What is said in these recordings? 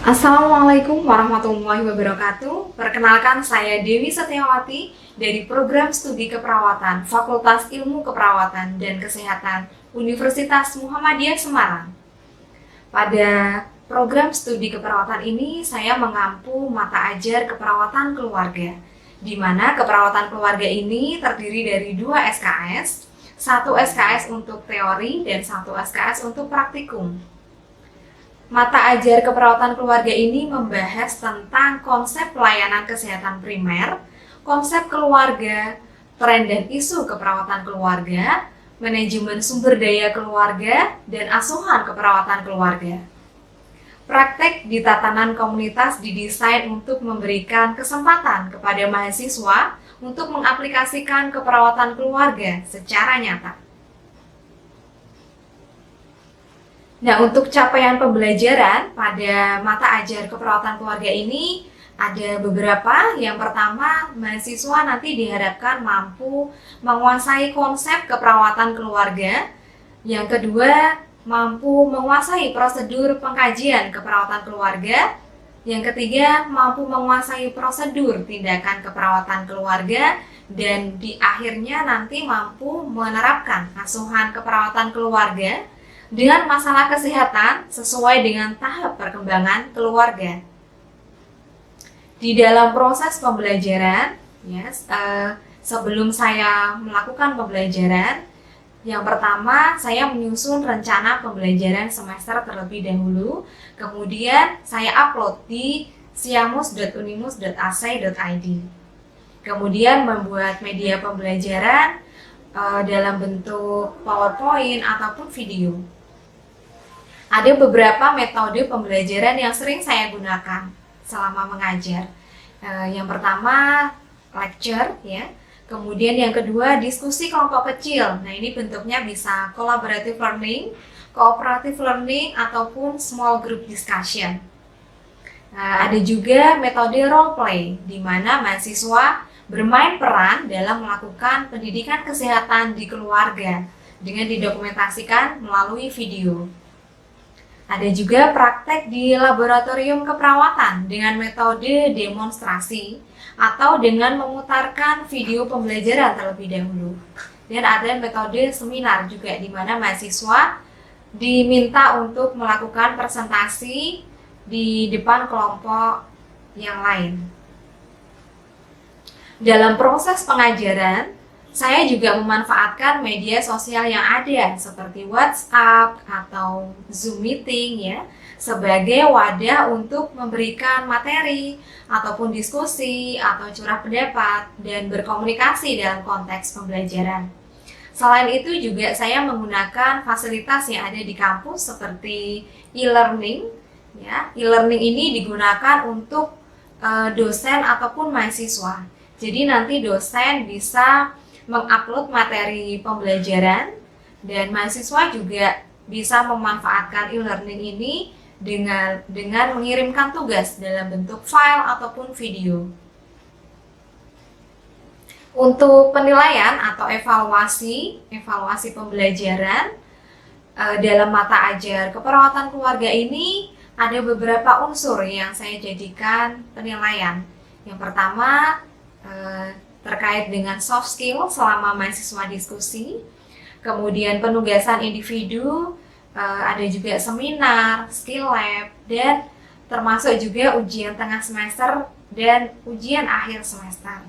Assalamualaikum warahmatullahi wabarakatuh. Perkenalkan, saya Dewi Setiawati dari Program Studi Keperawatan Fakultas Ilmu Keperawatan dan Kesehatan Universitas Muhammadiyah Semarang. Pada program studi keperawatan ini, saya mengampu mata ajar keperawatan keluarga, di mana keperawatan keluarga ini terdiri dari 2 SKS, 1 SKS untuk teori dan 1 SKS untuk praktikum. Mata ajar keperawatan keluarga ini membahas tentang konsep pelayanan kesehatan primer, konsep keluarga, tren dan isu keperawatan keluarga, manajemen sumber daya keluarga, dan asuhan keperawatan keluarga. Praktek di tatanan komunitas didesain untuk memberikan kesempatan kepada mahasiswa untuk mengaplikasikan keperawatan keluarga secara nyata. Nah, untuk capaian pembelajaran pada mata ajar keperawatan keluarga ini ada beberapa. Yang pertama, mahasiswa nanti diharapkan mampu menguasai konsep keperawatan keluarga. Yang kedua, mampu menguasai prosedur pengkajian keperawatan keluarga. Yang ketiga, mampu menguasai prosedur tindakan keperawatan keluarga. Dan di akhirnya nanti mampu menerapkan asuhan keperawatan keluarga dengan masalah kesehatan sesuai dengan tahap perkembangan keluarga. Di dalam proses pembelajaran, ya, sebelum saya melakukan pembelajaran, yang pertama saya menyusun rencana pembelajaran semester terlebih dahulu, kemudian saya upload di siamus.unimus.ac.id. Kemudian membuat media pembelajaran dalam bentuk PowerPoint ataupun video. Ada beberapa metode pembelajaran yang sering saya gunakan selama mengajar. Yang pertama, lecture, ya. Kemudian yang kedua, diskusi kelompok kecil. Nah, ini bentuknya bisa collaborative learning, cooperative learning, ataupun small group discussion. Ada juga metode role play, di mana mahasiswa bermain peran dalam melakukan pendidikan kesehatan di keluarga dengan didokumentasikan melalui video. Ada juga praktek di laboratorium keperawatan dengan metode demonstrasi atau dengan memutarkan video pembelajaran terlebih dahulu. Dan ada metode seminar juga, di mana mahasiswa diminta untuk melakukan presentasi di depan kelompok yang lain. Dalam proses pengajaran, saya juga memanfaatkan media sosial yang ada seperti WhatsApp atau Zoom meeting, ya, sebagai wadah untuk memberikan materi ataupun diskusi atau curah pendapat dan berkomunikasi dalam konteks pembelajaran. Selain itu juga saya menggunakan fasilitas yang ada di kampus seperti e-learning, ya. E-learning ini digunakan untuk dosen ataupun mahasiswa. Jadi nanti dosen bisa mengupload materi pembelajaran dan mahasiswa juga bisa memanfaatkan e-learning ini dengan mengirimkan tugas dalam bentuk file ataupun video. Untuk penilaian atau evaluasi pembelajaran dalam mata ajar keperawatan keluarga ini ada beberapa unsur yang saya jadikan penilaian. Yang pertama, terkait dengan soft skill selama mahasiswa diskusi, kemudian penugasan individu, ada juga seminar, skill lab, dan termasuk juga ujian tengah semester dan ujian akhir semester.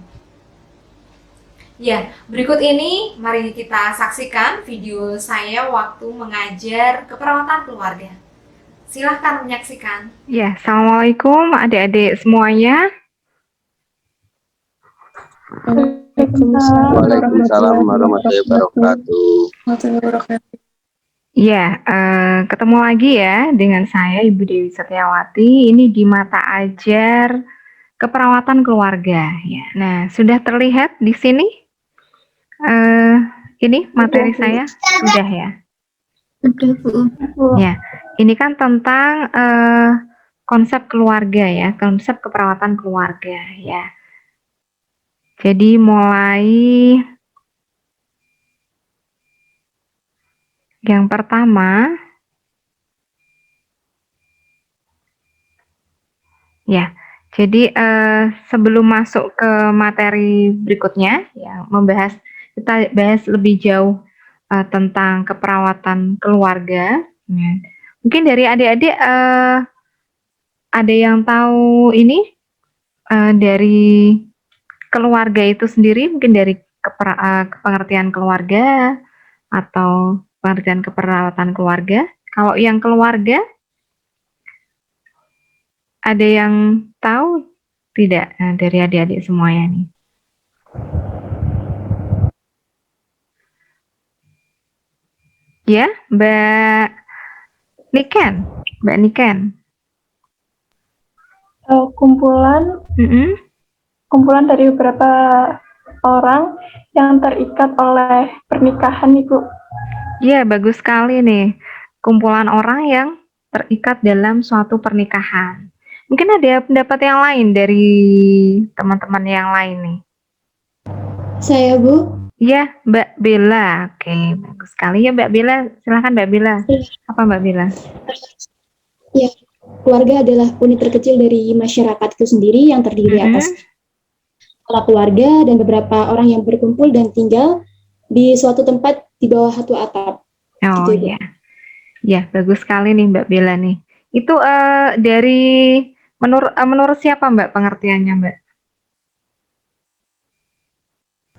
Ya, berikut ini mari kita saksikan video saya waktu mengajar keperawatan keluarga. Silahkan menyaksikan. Ya, Assalamualaikum adik-adik semuanya. Waalaikumsalam warahmatullahi wabarakatuh. Ya, ketemu lagi ya dengan saya Ibu Dewi Setiawati. Ini di mata ajar keperawatan keluarga. Ya, nah sudah terlihat di sini. Ini materi saya sudah ya. Ya, ini kan tentang konsep keluarga ya, konsep keperawatan keluarga ya. Jadi mulai yang pertama, Ya, jadi sebelum masuk ke materi berikutnya, ya, kita bahas lebih jauh tentang keperawatan keluarga. Ya. Mungkin dari adik-adik ada yang tahu ini dari keluarga itu sendiri, mungkin dari pengertian keluarga atau pengertian keperawatan keluarga. Kalau yang keluarga, ada yang tahu tidak dari adik-adik semuanya nih? Ya, Mbak Niken, Mbak Niken. Kumpulan Mm-mm. kumpulan dari beberapa orang yang terikat oleh pernikahan, Ibu. Ya, bagus sekali nih. Kumpulan orang yang terikat dalam suatu pernikahan. Mungkin ada pendapat yang lain dari teman-teman yang lain nih. Saya, Bu. Ya, Mbak Bella. Oke, bagus sekali ya Mbak Bella. Silahkan Mbak Bella. Apa Mbak Bella? Ya, keluarga adalah unit terkecil dari masyarakat itu sendiri yang terdiri atas kepala keluarga dan beberapa orang yang berkumpul dan tinggal di suatu tempat di bawah satu atap. Oh Gitu, Bu. ya, ya bagus sekali nih Mbak Bella nih. Itu dari menurut siapa Mbak pengertiannya Mbak?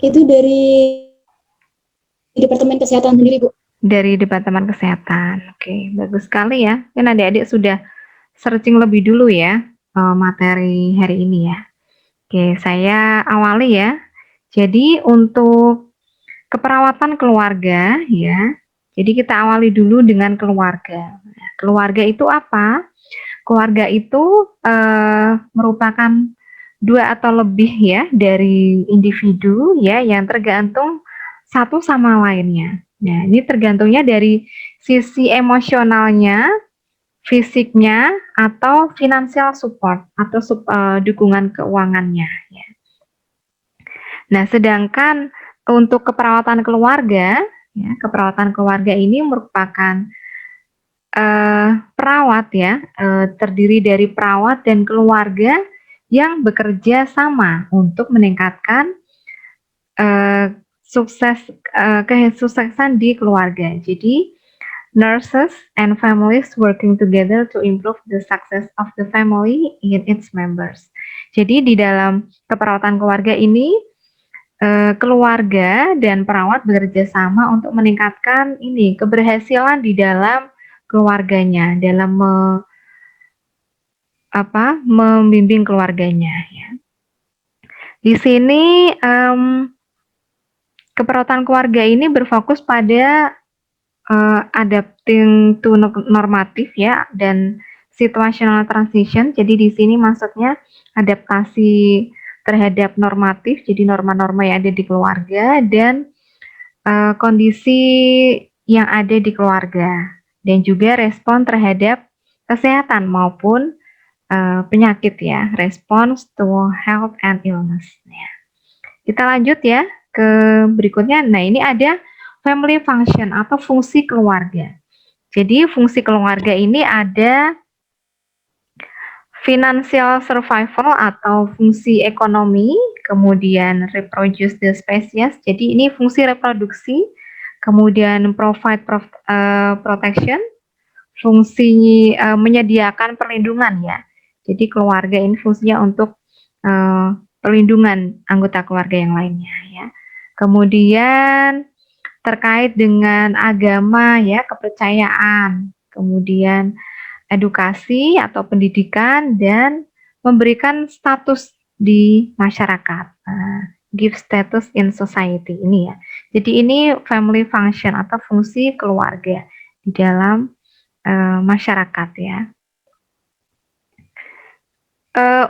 Itu dari Departemen Kesehatan sendiri, Bu. Dari Departemen Kesehatan. Oke, bagus sekali ya. Kan adik-adik sudah searching lebih dulu ya materi hari ini ya. Oke, saya awali ya. Jadi untuk keperawatan keluarga ya. Jadi kita awali dulu dengan keluarga. Keluarga itu apa? Keluarga itu merupakan dua atau lebih ya dari individu ya yang tergantung satu sama lainnya. Nah, ini tergantungnya dari sisi emosionalnya, fisiknya, atau financial support atau dukungan keuangannya. Ya. Nah, sedangkan untuk keperawatan keluarga, ya, keperawatan keluarga ini merupakan perawat ya, terdiri dari perawat dan keluarga yang bekerja sama untuk meningkatkan kesuksesan di keluarga. Jadi nurses and families working together to improve the success of the family in its members. Jadi di dalam keperawatan keluarga ini keluarga dan perawat bekerja sama untuk meningkatkan ini keberhasilan di dalam keluarganya dalam membimbing keluarganya ya. Di sini keperawatan keluarga ini berfokus pada adapting to normatif ya dan situational transition. Jadi di sini maksudnya adaptasi terhadap normatif, jadi norma-norma yang ada di keluarga dan kondisi yang ada di keluarga dan juga respon terhadap kesehatan maupun penyakit ya, response to health and illness. Ya. Kita lanjut ya ke berikutnya. Nah, ini ada family function atau fungsi keluarga. Jadi fungsi keluarga ini ada financial survival atau fungsi ekonomi, kemudian reproduce the species. Jadi ini fungsi reproduksi, kemudian provide protection, fungsi menyediakan perlindungan ya. Jadi keluarga ini fungsinya untuk perlindungan anggota keluarga yang lainnya ya. Kemudian terkait dengan agama ya, kepercayaan, kemudian edukasi atau pendidikan dan memberikan status di masyarakat, give status in society ini ya. Jadi ini family function atau fungsi keluarga di dalam masyarakat ya.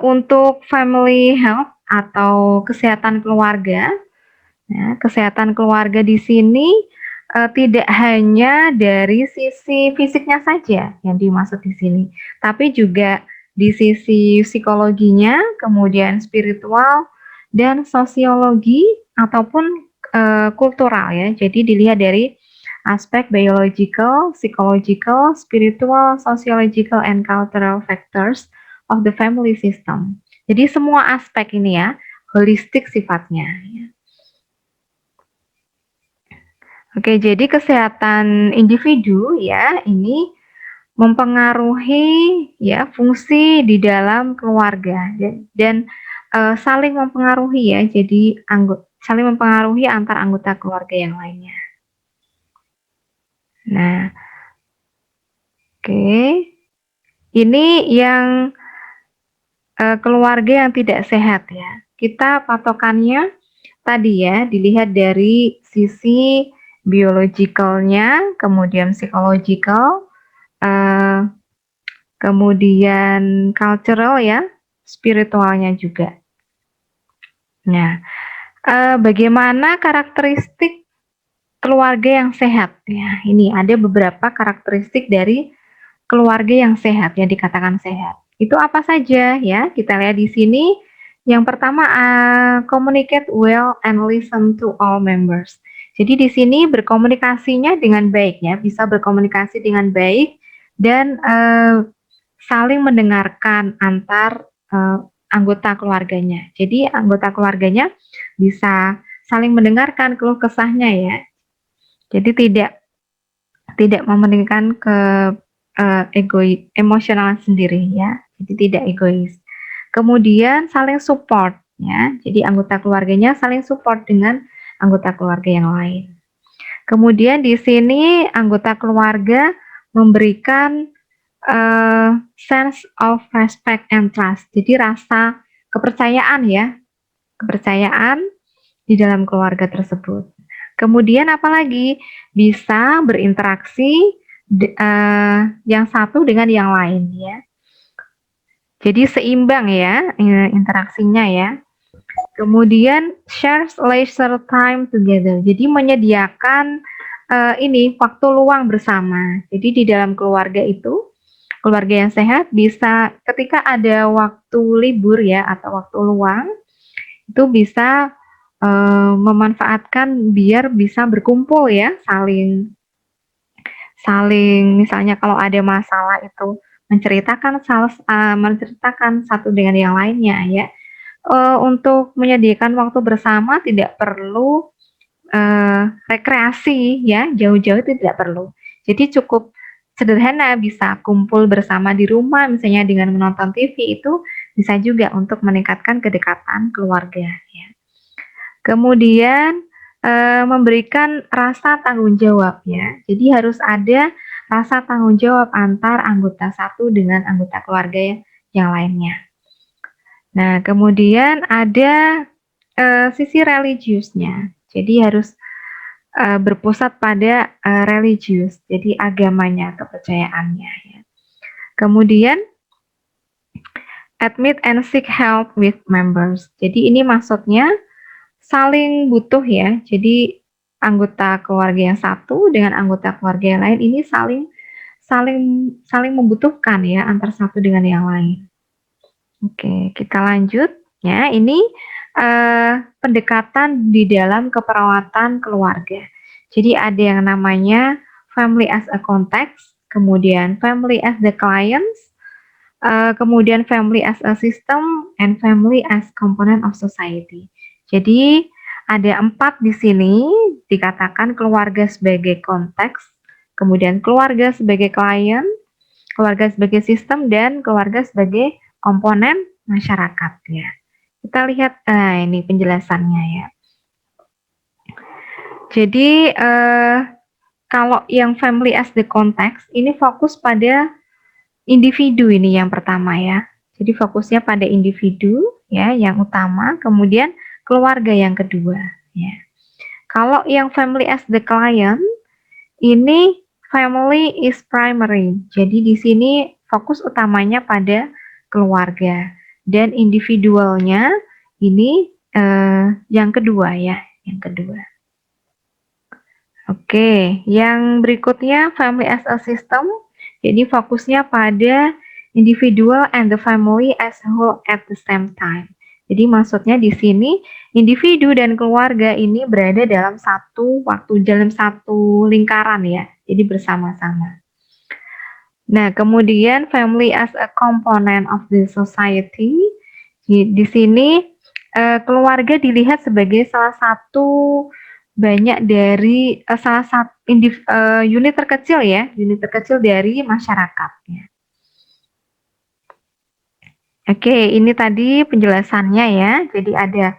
Untuk family health atau kesehatan keluarga, ya, kesehatan keluarga di sini tidak hanya dari sisi fisiknya saja yang dimaksud di sini, tapi juga di sisi psikologinya, kemudian spiritual dan sosiologi ataupun kultural ya. Jadi dilihat dari aspek biological, psychological, spiritual, sociological, and cultural factors of the family system. Jadi semua aspek ini ya, holistik sifatnya. Oke, jadi kesehatan individu ya ini mempengaruhi ya fungsi di dalam keluarga dan saling mempengaruhi ya. Jadi saling mempengaruhi antar anggota keluarga yang lainnya. Nah, oke. Ini yang keluarga yang tidak sehat ya. Kita patokannya tadi ya dilihat dari sisi biologikalnya, kemudian psychological, kemudian cultural ya, spiritualnya juga. Nah, bagaimana karakteristik keluarga yang sehat ya? Ini ada beberapa karakteristik dari keluarga yang sehat yang dikatakan sehat. Itu apa saja ya? Kita lihat di sini. Yang pertama, communicate well and listen to all members. Jadi di sini berkomunikasinya dengan baik ya, bisa berkomunikasi dengan baik dan saling mendengarkan antar anggota keluarganya. Jadi anggota keluarganya bisa saling mendengarkan keluh kesahnya ya. Jadi tidak mementingkan ke emosional sendiri ya. Jadi tidak egois. Kemudian saling support ya. Jadi anggota keluarganya saling support dengan anggota keluarga yang lain. Kemudian di sini anggota keluarga memberikan sense of respect and trust. Jadi rasa kepercayaan ya, kepercayaan di dalam keluarga tersebut. Kemudian apalagi bisa berinteraksi yang satu dengan yang lain ya. Jadi seimbang ya interaksinya ya. Kemudian share leisure time together. Jadi menyediakan ini waktu luang bersama. Jadi di dalam keluarga itu, keluarga yang sehat bisa ketika ada waktu libur ya atau waktu luang itu bisa memanfaatkan biar bisa berkumpul ya, saling misalnya kalau ada masalah itu menceritakan satu dengan yang lainnya ya. Untuk menyediakan waktu bersama tidak perlu rekreasi ya, jauh-jauh itu tidak perlu. Jadi cukup sederhana, bisa kumpul bersama di rumah misalnya dengan menonton TV, itu bisa juga untuk meningkatkan kedekatan keluarga ya. Kemudian memberikan rasa tanggung jawab ya. Jadi harus ada rasa tanggung jawab antar anggota satu dengan anggota keluarga yang lainnya. Nah, kemudian ada sisi religiusnya. Jadi harus berpusat pada religius, jadi agamanya, kepercayaannya ya. Kemudian admit and seek help with members. Jadi ini maksudnya saling butuh ya. Jadi anggota keluarga yang satu dengan anggota keluarga yang lain ini saling membutuhkan ya antar satu dengan yang lain. Oke, kita lanjut ya. Ini pendekatan di dalam keperawatan keluarga. Jadi ada yang namanya family as a context, kemudian family as the clients, kemudian family as a system, and family as component of society. Jadi ada 4 di sini, dikatakan keluarga sebagai konteks, kemudian keluarga sebagai klien, keluarga sebagai sistem, dan keluarga sebagai komponen masyarakat ya. Kita lihat ini penjelasannya ya. Jadi kalau yang family as the context ini fokus pada individu ini yang pertama ya. Jadi fokusnya pada individu ya yang utama, kemudian keluarga yang kedua ya. Kalau yang family as the client ini family is primary. Jadi di sini fokus utamanya pada keluarga dan individualnya ini yang kedua ya, yang kedua. Oke, yang berikutnya family as a system. Jadi fokusnya pada individual and the family as a whole at the same time. Jadi maksudnya di sini individu dan keluarga ini berada dalam satu waktu, dalam satu lingkaran ya. Jadi bersama-sama. Nah, kemudian family as a component of the society. Di sini keluarga dilihat sebagai salah satu banyak dari salah satu unit terkecil ya, unit terkecil dari masyarakat. Oke, ini tadi penjelasannya ya. Jadi ada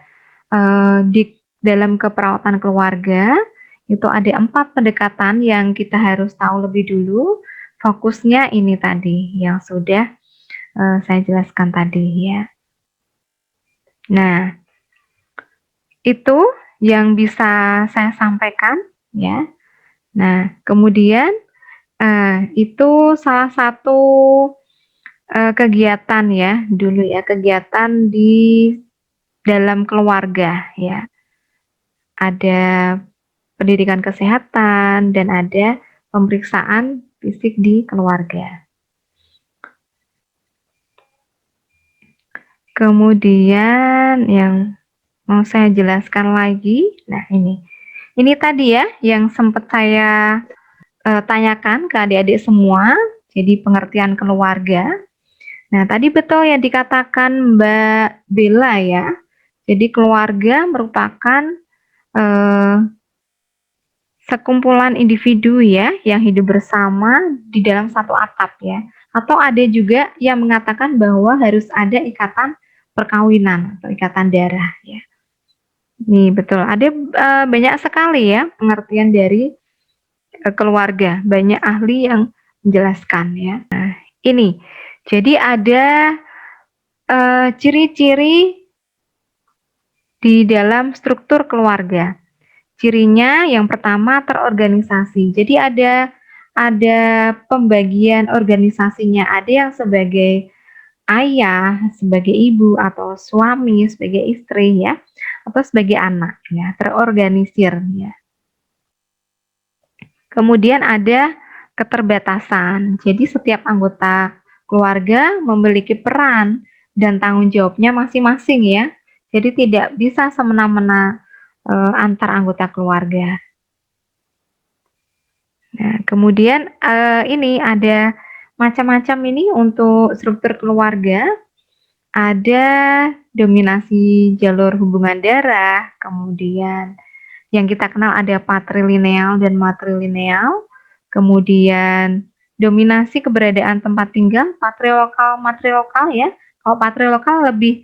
di dalam keperawatan keluarga itu ada 4 pendekatan yang kita harus tahu lebih dulu. Fokusnya ini tadi yang sudah saya jelaskan tadi ya. Nah, itu yang bisa saya sampaikan ya. Nah, kemudian itu salah satu kegiatan ya dulu ya, kegiatan di dalam keluarga ya. Ada pendidikan kesehatan dan ada pemeriksaan fisik di keluarga. Kemudian yang mau saya jelaskan lagi, nah ini tadi ya yang sempat saya tanyakan ke adik-adik semua, jadi pengertian keluarga. Nah tadi betul yang dikatakan Mbak Bella ya, jadi keluarga merupakan sekumpulan individu ya yang hidup bersama di dalam satu atap ya. Atau ada juga yang mengatakan bahwa harus ada ikatan perkawinan atau ikatan darah ya. Nih betul, ada banyak sekali ya pengertian dari keluarga, banyak ahli yang menjelaskan ya. Nah, ini jadi ada ciri-ciri di dalam struktur keluarga. Cirinya yang pertama terorganisasi. Jadi ada pembagian organisasinya. Ada yang sebagai ayah, sebagai ibu atau suami, sebagai istri ya, atau sebagai anak ya, terorganisir ya. Kemudian ada keterbatasan. Jadi setiap anggota keluarga memiliki peran dan tanggung jawabnya masing-masing ya. Jadi tidak bisa semena-mena antar anggota keluarga. Nah, kemudian ini ada macam-macam ini untuk struktur keluarga. Ada dominasi jalur hubungan darah, kemudian yang kita kenal ada patrilineal dan matrilineal, kemudian dominasi keberadaan tempat tinggal, patrilokal, matrilokal ya. Kalau patrilokal lebih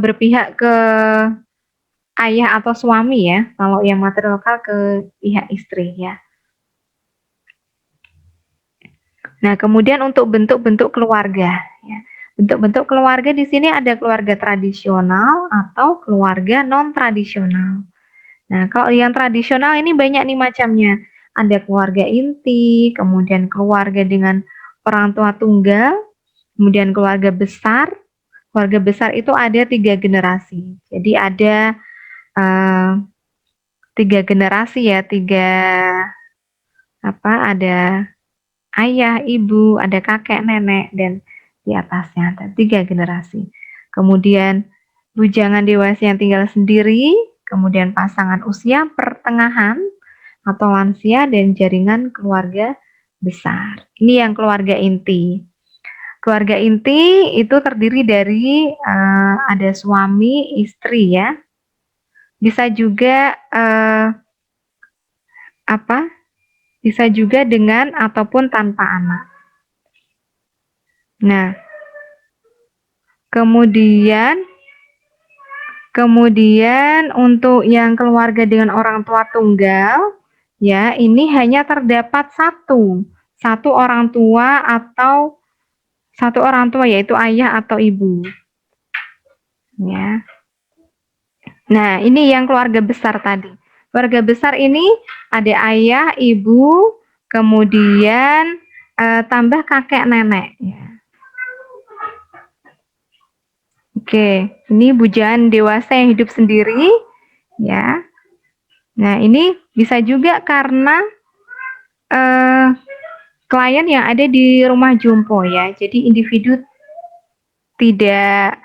berpihak ke ayah atau suami ya, kalau yang matrilokal ke pihak istri ya. Nah, kemudian untuk bentuk-bentuk keluarga ya. Bentuk-bentuk keluarga di sini ada keluarga tradisional atau keluarga non-tradisional. Nah, kalau yang tradisional ini banyak nih macamnya. Ada keluarga inti, kemudian keluarga dengan orang tua tunggal, kemudian keluarga besar. Keluarga besar itu ada 3 generasi. Jadi ada 3 generasi ya, ada ayah, ibu, ada kakek, nenek, dan di atasnya ada 3 generasi. Kemudian bujangan dewasa yang tinggal sendiri, kemudian pasangan usia pertengahan atau lansia, dan jaringan keluarga besar. Ini yang keluarga inti. Keluarga inti itu terdiri dari ada suami, istri ya. Bisa juga bisa juga dengan ataupun tanpa anak. Nah, kemudian untuk yang keluarga dengan orang tua tunggal, ya ini hanya terdapat satu orang tua atau satu orang tua yaitu ayah atau ibu. Ya. Nah, ini yang keluarga besar tadi. Keluarga besar ini ada ayah, ibu, kemudian tambah kakek nenek. Ya. Oke, ini bujangan dewasa yang hidup sendiri, ya. Nah, ini bisa juga karena klien yang ada di rumah jompo ya. Jadi individu tidak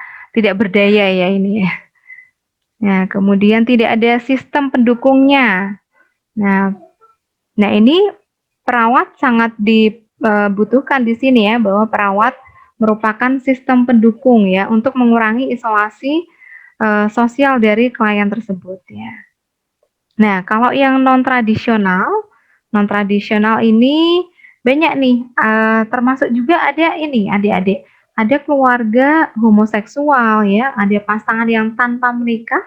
berdaya ya ini ya. Nah, kemudian tidak ada sistem pendukungnya. Nah ini perawat sangat butuhkan di sini ya, bahwa perawat merupakan sistem pendukung ya untuk mengurangi isolasi sosial dari klien tersebut ya. Nah, kalau yang non-tradisional ini banyak nih, termasuk juga ada ini adik-adik, ada keluarga homoseksual ya, ada pasangan yang tanpa menikah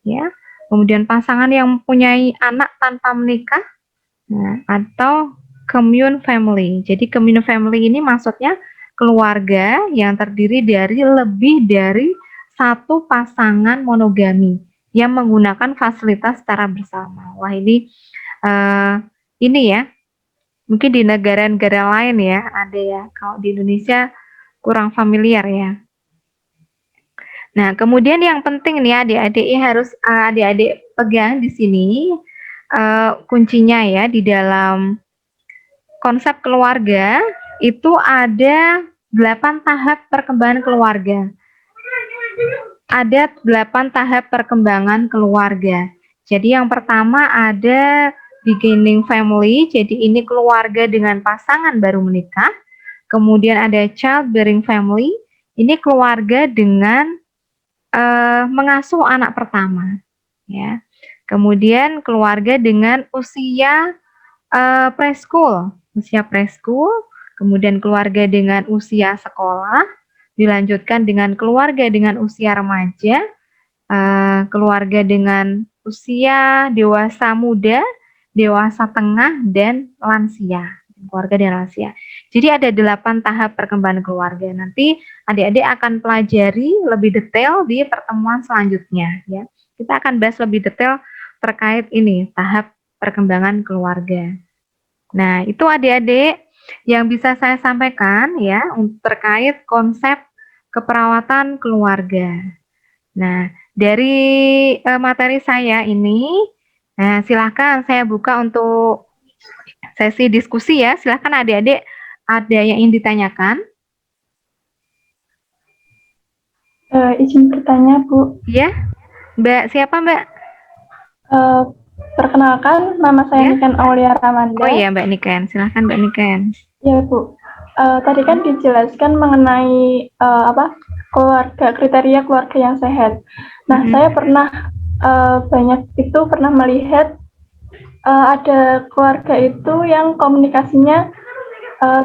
ya, kemudian pasangan yang mempunyai anak tanpa menikah, nah, atau commune family. Jadi commune family ini maksudnya keluarga yang terdiri dari lebih dari satu pasangan monogami yang menggunakan fasilitas secara bersama. Wah, ini ya, mungkin di negara-negara lain ya ada ya. Kalau di Indonesia kurang familiar ya. Nah, kemudian yang penting nih adik-adik harus adik-adik pegang di sini kuncinya ya, di dalam konsep keluarga itu ada 8 tahap perkembangan keluarga. Ada 8 tahap perkembangan keluarga. Jadi yang pertama ada beginning family, jadi ini keluarga dengan pasangan baru menikah. Kemudian ada childbearing family, ini keluarga dengan mengasuh anak pertama, ya. Kemudian keluarga dengan usia preschool, kemudian keluarga dengan usia sekolah, dilanjutkan dengan keluarga dengan usia remaja, keluarga dengan usia dewasa muda, dewasa tengah, dan lansia. Keluarga dan lansia. Jadi ada 8 tahap perkembangan keluarga. Nanti adik-adik akan pelajari lebih detail di pertemuan selanjutnya ya. Kita akan bahas lebih detail terkait ini tahap perkembangan keluarga. Nah, itu adik-adik yang bisa saya sampaikan ya terkait konsep keperawatan keluarga. Nah, dari materi saya ini, silakan saya buka untuk sesi diskusi ya. Silakan adik-adik, ada yang ingin ditanyakan? Izin bertanya, Bu. Ya, Mbak siapa Mbak? Perkenalkan, nama saya Ya. Niken Aulia Ramanda. Oh iya Mbak Niken, silakan Mbak Niken. Ya, Bu. Tadi kan dijelaskan mengenai kriteria keluarga yang sehat. Nah, saya pernah pernah melihat ada keluarga itu yang komunikasinya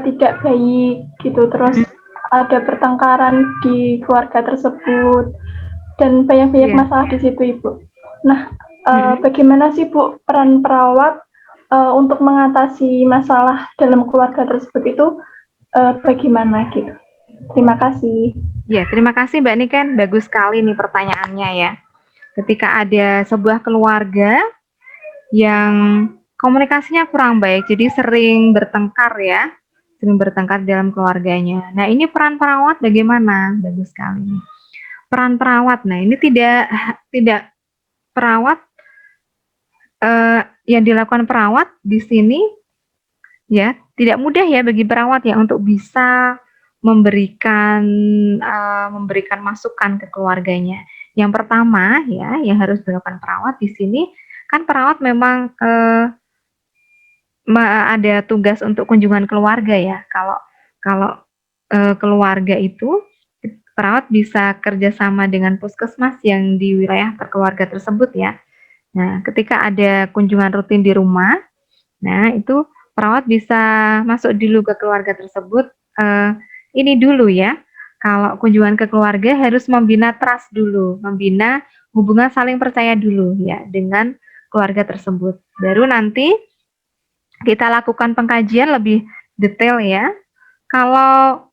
tidak baik gitu, terus ada pertengkaran di keluarga tersebut dan banyak masalah di situ, Ibu. Nah, bagaimana sih Bu peran perawat untuk mengatasi masalah dalam keluarga tersebut itu bagaimana gitu? Terima kasih. Ya, terima kasih Mbak Niken, bagus sekali nih pertanyaannya ya. Ketika ada sebuah keluarga yang komunikasinya kurang baik, jadi sering bertengkar ya, sering bertengkar dalam keluarganya. Nah, ini peran perawat bagaimana? Bagus sekali. Peran perawat, nah ini tidak perawat yang dilakukan perawat di sini ya tidak mudah ya bagi perawat ya untuk bisa memberikan masukan ke keluarganya. Yang pertama ya yang harus dilakukan perawat di sini kan perawat memang ada tugas untuk kunjungan keluarga ya. Kalau keluarga itu perawat bisa kerjasama dengan puskesmas yang di wilayah keluarga tersebut ya. Nah, ketika ada kunjungan rutin di rumah, nah itu perawat bisa masuk dulu ke keluarga tersebut. Ini dulu ya. Kalau kunjungan ke keluarga harus membina trust dulu, membina hubungan saling percaya dulu ya dengan keluarga tersebut. Baru nanti kita lakukan pengkajian lebih detail ya. Kalau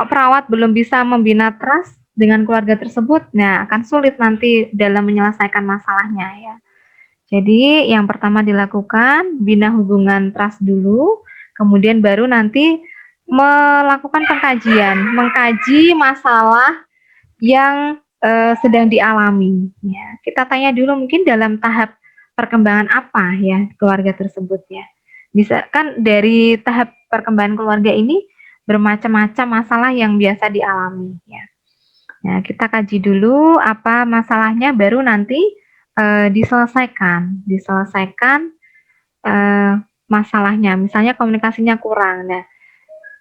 perawat belum bisa membina trust dengan keluarga tersebut, nah akan sulit nanti dalam menyelesaikan masalahnya ya. Jadi yang pertama dilakukan bina hubungan trust dulu, kemudian baru nanti melakukan pengkajian, mengkaji masalah yang sedang dialami. Ya, kita tanya dulu mungkin dalam tahap perkembangan apa ya keluarga tersebut ya. Bisa kan dari tahap perkembangan keluarga ini bermacam-macam masalah yang biasa dialami ya. Nah, kita kaji dulu apa masalahnya, baru nanti diselesaikan masalahnya. Misalnya komunikasinya kurang. Nah,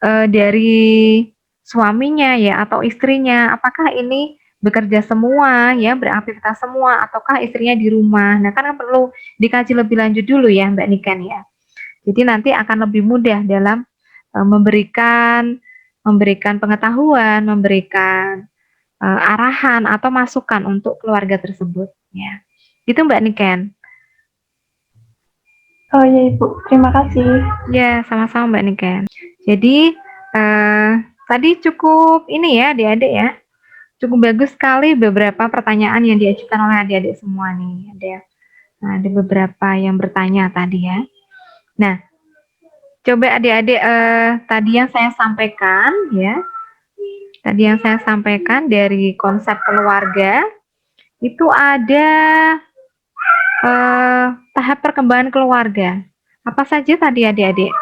dari suaminya ya atau istrinya, apakah ini bekerja semua ya, beraktivitas semua ataukah istrinya di rumah. Nah, kan perlu dikaji lebih lanjut dulu ya Mbak Niken ya. Jadi nanti akan lebih mudah dalam memberikan pengetahuan, memberikan arahan atau masukan untuk keluarga tersebut ya. Itu Mbak Niken. Oh ya Ibu, terima kasih. Ya, sama-sama Mbak Niken. Jadi tadi cukup ini ya adik-adik ya. Cukup bagus sekali beberapa pertanyaan yang diajukan oleh adik-adik semua nih. Ada beberapa yang bertanya tadi ya. Nah, coba adik-adik tadi yang saya sampaikan ya. Tadi yang saya sampaikan dari konsep keluarga itu ada tahap perkembangan keluarga. Apa saja tadi adik-adik?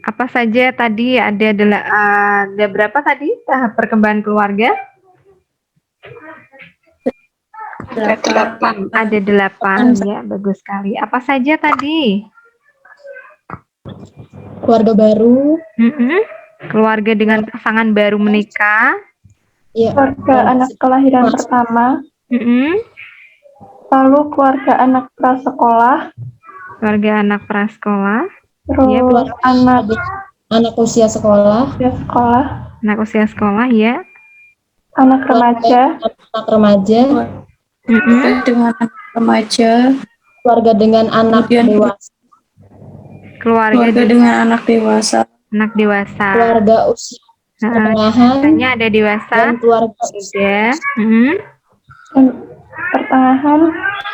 Apa saja tadi ada berapa tadi tahap perkembangan keluarga? Ada 8 ya, bagus sekali. Apa saja tadi? Keluarga baru, keluarga dengan pasangan baru menikah, ya, Keluarga anak kelahiran pertama, lalu keluarga anak prasekolah, keluarga anak prasekolah, terus anak usia sekolah, anak usia sekolah ya, anak remaja, anak remaja, dengan anak remaja, keluarga dengan anak dewasa, keluarga dengan anak dewasa, keluarga usia pertengahan, hanya ada dewasa, dan keluarga usia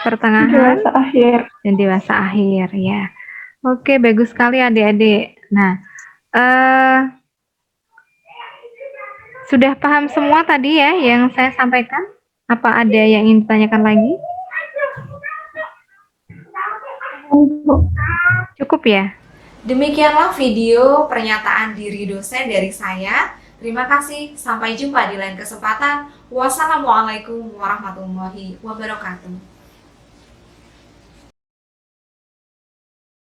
pertengahan, dewasa akhir. Dan dewasa akhir ya. Oke, bagus sekali adik-adik. Nah, sudah paham semua tadi ya yang saya sampaikan? Apa ada yang ingin ditanyakan lagi? Cukup ya? Demikianlah video pernyataan diri dosen dari saya. Terima kasih, sampai jumpa di lain kesempatan. Wassalamualaikum warahmatullahi wabarakatuh.